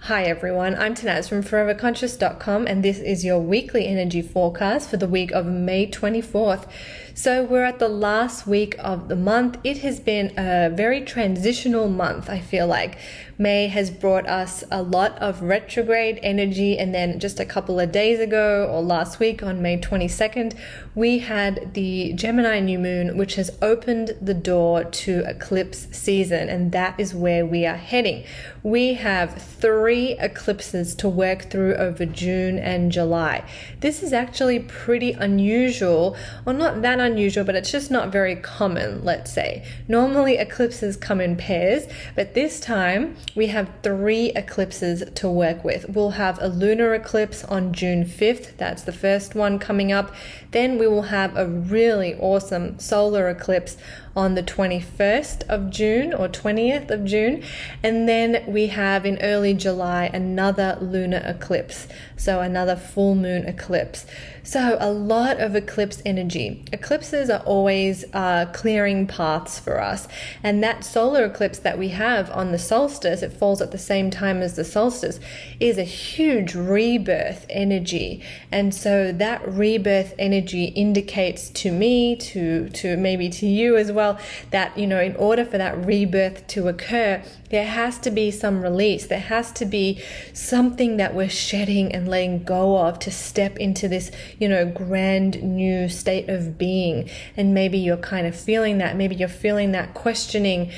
Hi everyone, I'm Tanaz from foreverconscious.com and this is your weekly energy forecast for the week of May 24th. So we're at the last week of the month. It has been a very transitional month, I feel like. May has brought us a lot of retrograde energy, and then just a couple of days ago or last week on May 22nd, we had the Gemini new moon, which has opened the door to eclipse season, and that is where we are heading. We have 3 eclipses to work through over June and July. This is actually pretty unusual, or not that unusual, but it's just not very common, let's say. Normally eclipses come in pairs, but this time we have 3 eclipses to work with. We'll have a lunar eclipse on June 5th. That's the first one coming up. Then we will have a really awesome solar eclipse on the 21st of June or 20th of June. And then we have in early July another lunar eclipse. So another full moon eclipse. So a lot of eclipse energy. Eclipses are always clearing paths for us. And that solar eclipse that we have on the solstice, it falls at the same time as the solstice, is a huge rebirth energy. And so that rebirth energy indicates to me, to maybe to you as well, that, you know, in order for that rebirth to occur, there has to be some release. There has to be something that we're shedding and letting go of to step into this, you know, grand new state of being. And maybe you're kind of feeling that. Maybe you're feeling that questioning,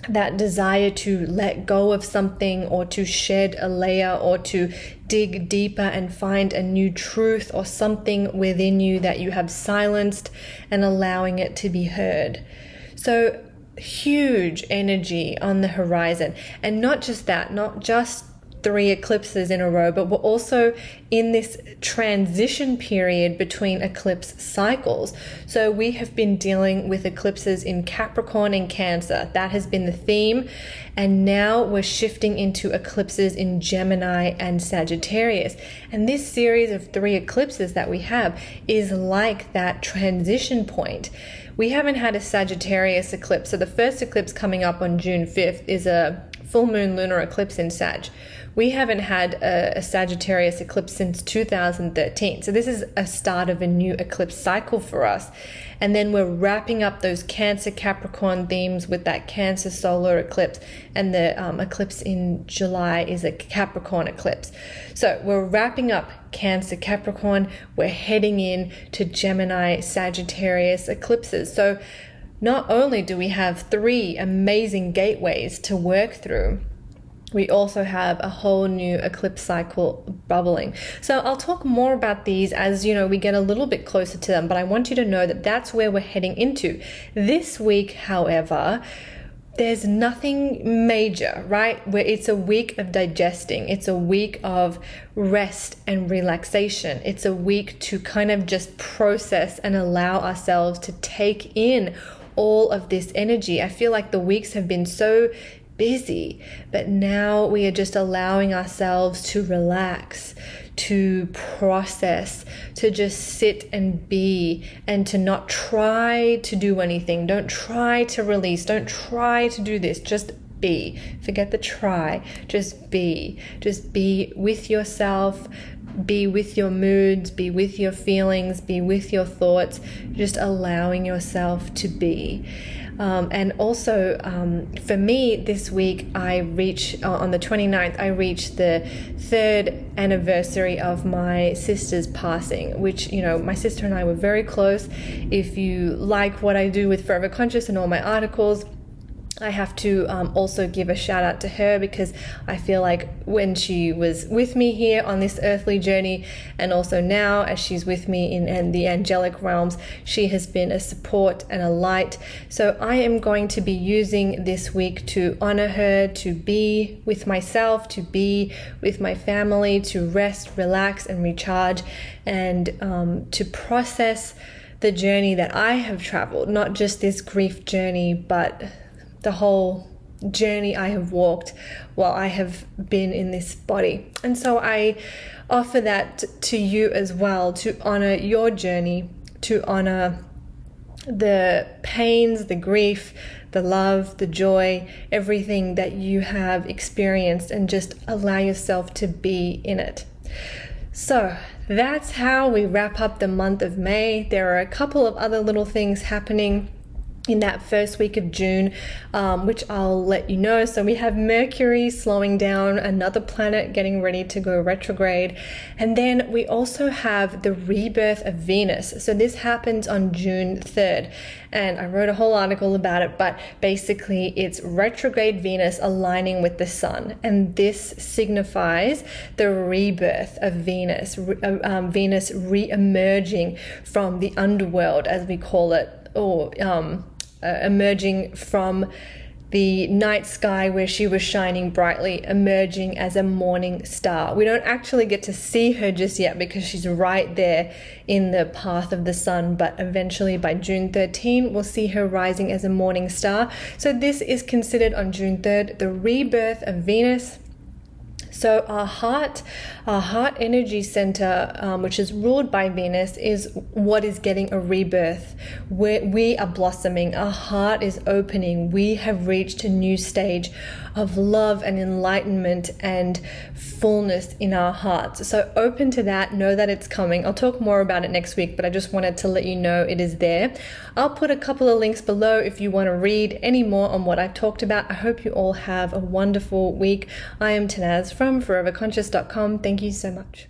that desire to let go of something, or to shed a layer, or to dig deeper and find a new truth or something within you that you have silenced, and allowing it to be heard. So huge energy on the horizon. And not just that, not just 3 eclipses in a row, but we're also in this transition period between eclipse cycles. So we have been dealing with eclipses in Capricorn and Cancer. That has been the theme. And now we're shifting into eclipses in Gemini and Sagittarius. And this series of 3 eclipses that we have is like that transition point. We haven't had a Sagittarius eclipse. So the first eclipse coming up on June 5th is a full moon lunar eclipse in Sag. We haven't had a Sagittarius eclipse since 2013. So this is a start of a new eclipse cycle for us. And then we're wrapping up those Cancer Capricorn themes with that Cancer solar eclipse. And the eclipse in July is a Capricorn eclipse. So we're wrapping up Cancer Capricorn. We're heading in to Gemini Sagittarius eclipses. So not only do we have 3 amazing gateways to work through, we also have a whole new eclipse cycle bubbling. So I'll talk more about these as, you know, we get a little bit closer to them, but I want you to know that that's where we're heading into. This week, however, there's nothing major, right? Where it's a week of digesting. It's a week of rest and relaxation. It's a week to kind of just process and allow ourselves to take in all of this energy. I feel like the weeks have been so busy, but now we are just allowing ourselves to relax, to process, to just sit and be, and to not try to do anything. Don't try to release. Don't try to do this. Just be. Forget the try. Just be. Just be with yourself. Be with your moods. Be with your feelings. Be with your thoughts. Just allowing yourself to be. And also for me this week, I reach on the 29th, I reach the 3rd anniversary of my sister's passing, which, you know, my sister and I were very close. If you like what I do with Forever Conscious and all my articles, I have to also give a shout out to her, because I feel like when she was with me here on this earthly journey, and also now as she's with me in the angelic realms, she has been a support and a light. So I am going to be using this week to honor her, to be with myself, to be with my family, to rest, relax, and recharge, and to process the journey that I have traveled, not just this grief journey, but the whole journey I have walked while I have been in this body. And so I offer that to you as well, to honor your journey, to honor the pains, the grief, the love, the joy, everything that you have experienced, and just allow yourself to be in it. So that's how we wrap up the month of May. There are a couple of other little things happening in that first week of June, which I'll let you know. So we have Mercury slowing down, another planet getting ready to go retrograde. And then we also have the rebirth of Venus. So this happens on June 3rd. And I wrote a whole article about it, but basically it's retrograde Venus aligning with the sun. And this signifies the rebirth of Venus, Venus re-emerging from the underworld, as we call it, or emerging from the night sky where she was shining brightly, emerging as a morning star. We don't actually get to see her just yet because she's right there in the path of the sun, but eventually by June 13, we'll see her rising as a morning star. So this is considered on June 3rd, the rebirth of Venus. So our heart energy center, which is ruled by Venus, is what is getting a rebirth. We are blossoming. Our heart is opening. We have reached a new stage of love and enlightenment and fullness in our hearts. So open to that. Know that it's coming. I'll talk more about it next week, but I just wanted to let you know it is there. I'll put a couple of links below if you want to read any more on what I've talked about. I hope you all have a wonderful week. I am Tanaz from foreverconscious.com. Thank you so much.